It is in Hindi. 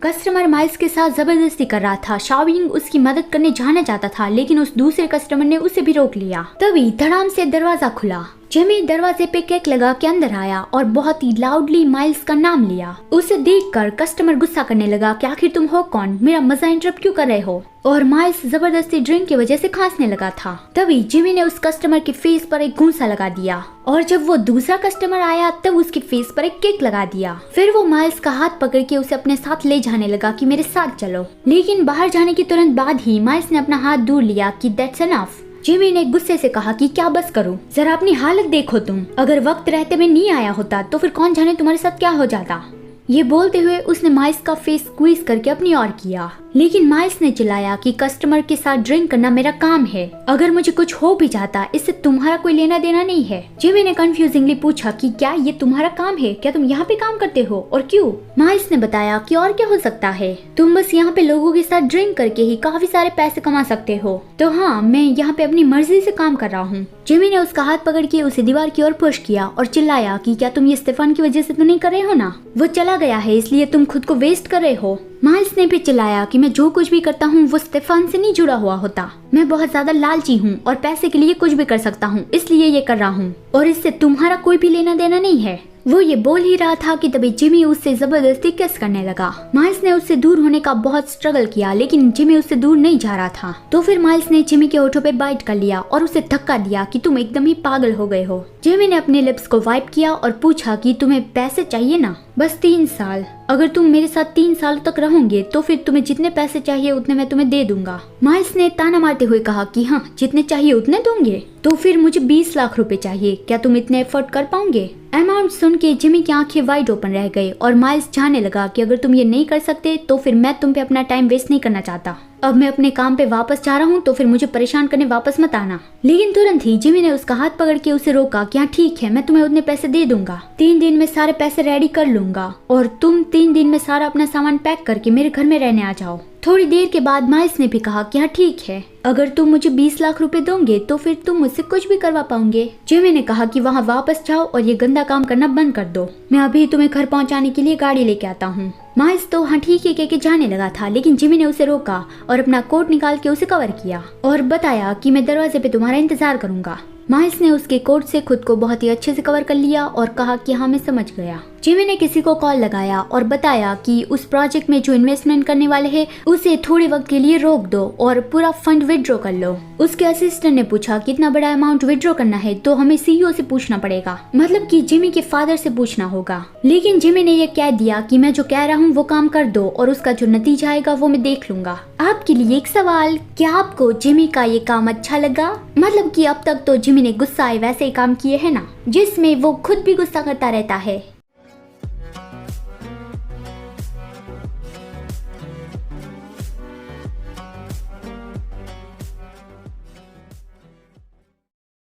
कस्टमर माइल्स के साथ जबरदस्ती कर रहा था। शाओयिंग उसकी मदद करने जाना चाहता था, लेकिन उस दूसरे कस्टमर ने उसे भी रोक लिया। तभी धड़ाम से दरवाजा खुला। जिमी दरवाजे पे केक लगा के अंदर आया और बहुत ही लाउडली माइल्स का नाम लिया। उसे देखकर कस्टमर गुस्सा करने लगा कि आखिर तुम हो कौन, मेरा मजा इंटरप्ट क्यों कर रहे हो। और माइल्स जबरदस्ती ड्रिंक की वजह से खांसने लगा था। तभी जिमी ने उस कस्टमर के फेस पर एक घूंसा लगा दिया और जब वो दूसरा कस्टमर आया तब उसके फेस पर एक केक लगा दिया। फिर वो माइल्स का हाथ पकड़ के उसे अपने साथ ले जाने लगा कि मेरे साथ चलो। लेकिन बाहर जाने के तुरंत बाद ही माइल्स ने अपना हाथ दूर लिया कि दैट्स एनफ। जिमी ने गुस्से से कहा कि क्या बस करूं, जरा अपनी हालत देखो तुम। अगर वक्त रहते में नहीं आया होता तो फिर कौन जाने तुम्हारे साथ क्या हो जाता। ये बोलते हुए उसने माइल्स का फेस स्क्वीज करके अपनी ओर किया, लेकिन माइल्स ने चिल्लाया कि कस्टमर के साथ ड्रिंक करना मेरा काम है। अगर मुझे कुछ हो भी जाता इससे तुम्हारा कोई लेना देना नहीं है। जिमी ने कंफ्यूजिंगली पूछा कि क्या ये तुम्हारा काम है, क्या तुम यहाँ पे काम करते हो और क्यों। माइल्स ने बताया कि और क्या हो सकता है, तुम बस यहाँ पे लोगों के साथ ड्रिंक करके ही काफी सारे पैसे कमा सकते हो। तो हाँ, मैं यहाँ पे अपनी मर्जी से काम कर रहा हूँ। जिमी ने उसका हाथ पकड़ के उसे दीवार की ओर पुश किया और चिल्लाया कि क्या तुम ये स्टेफन की वजह से तो नहीं कर रहे हो ना, वो चला गया है इसलिए तुम खुद को वेस्ट कर रहे हो। माइल्स ने भी चिल्लाया कि मैं जो कुछ भी करता हूँ वो स्टेफन से नहीं जुड़ा हुआ होता। मैं बहुत ज्यादा लालची हूँ और पैसे के लिए कुछ भी कर सकता हूँ, इसलिए ये कर रहा हूँ और इससे तुम्हारा कोई भी लेना देना नहीं है। वो ये बोल ही रहा था कि तभी जिमी उससे जबरदस्ती किस करने लगा। माइल्स ने उससे दूर होने का बहुत स्ट्रगल किया, लेकिन जिमी उससे दूर नहीं जा रहा था। तो फिर माइल्स ने जिमी के होठों पे बाइट कर लिया और उसे धक्का दिया कि तुम एकदम ही पागल हो गए हो। जिमी ने अपने लिप्स को वाइप किया और पूछा कि तुम्हें पैसे चाहिए ना, बस 3 साल। अगर तुम मेरे साथ 3 साल तक रहोगे तो फिर तुम्हें जितने पैसे चाहिए उतने मैं तुम्हें दे दूंगा। माइल्स ने ताना मारते हुए कहा कि हाँ, जितने चाहिए उतने दूंगे। तो फिर मुझे 20 लाख रुपए चाहिए, क्या तुम इतने एफर्ट कर पाओगे। अमाउंट सुन के जिमी की आंखें वाइड ओपन रह गई और माइल्स चाहने लगा कि अगर तुम ये नहीं कर सकते तो फिर मैं तुम पे अपना टाइम वेस्ट नहीं करना चाहता। अब मैं अपने काम पे वापस जा रहा हूँ, तो फिर मुझे परेशान करने वापस मत आना। लेकिन तुरंत ही जिमी ने उसका हाथ पकड़ के उसे रोका कि हाँ ठीक है, मैं तुम्हें उतने पैसे दे दूंगा। 3 दिन में सारे पैसे रेडी कर लूंगा और तुम 3 दिन में सारा अपना सामान पैक करके मेरे घर में रहने आ जाओ। थोड़ी देर के बाद माइल्स ने भी कहा कि हाँ ठीक है, अगर तुम मुझे 20 लाख रुपए दोगे तो फिर तुम मुझसे कुछ भी करवा पाओगे। जिमी ने कहा कि वहाँ वापस जाओ और ये गंदा काम करना बंद कर दो, मैं अभी तुम्हें घर पहुँचाने के लिए गाड़ी लेके आता हूँ। माइल्स तो हाँ ठीक है कह के जाने लगा था, लेकिन जिमी ने उसे रोका और अपना कोट निकाल के उसे कवर किया और बताया कि मैं दरवाजे पे तुम्हारा इंतजार करूंगा। माइल्स ने उसके कोट से खुद को बहुत ही अच्छे से कवर कर लिया और कहा कि हाँ मैं समझ गया। जिमी ने किसी को कॉल लगाया और बताया कि उस प्रोजेक्ट में जो इन्वेस्टमेंट करने वाले हैं उसे थोड़े वक्त के लिए रोक दो और पूरा फंड विड्रॉ कर लो। उसके असिस्टेंट ने पूछा कितना बड़ा अमाउंट विड्रॉ करना है, तो हमें सीईओ से पूछना पड़ेगा, मतलब कि जिमी के फादर से पूछना होगा। लेकिन जिमी ने ये कह दिया कि मैं जो कह रहा हूँ वो काम कर दो और उसका जो नतीजा आएगा वो मैं देख लूंगा। आपके लिए एक सवाल, क्या आपको जिमी का ये काम अच्छा लगा? मतलब कि अब तक तो जिमी ने गुस्सा आए वैसे ही काम किए है ना, जिसमें वो खुद भी गुस्सा करता रहता है।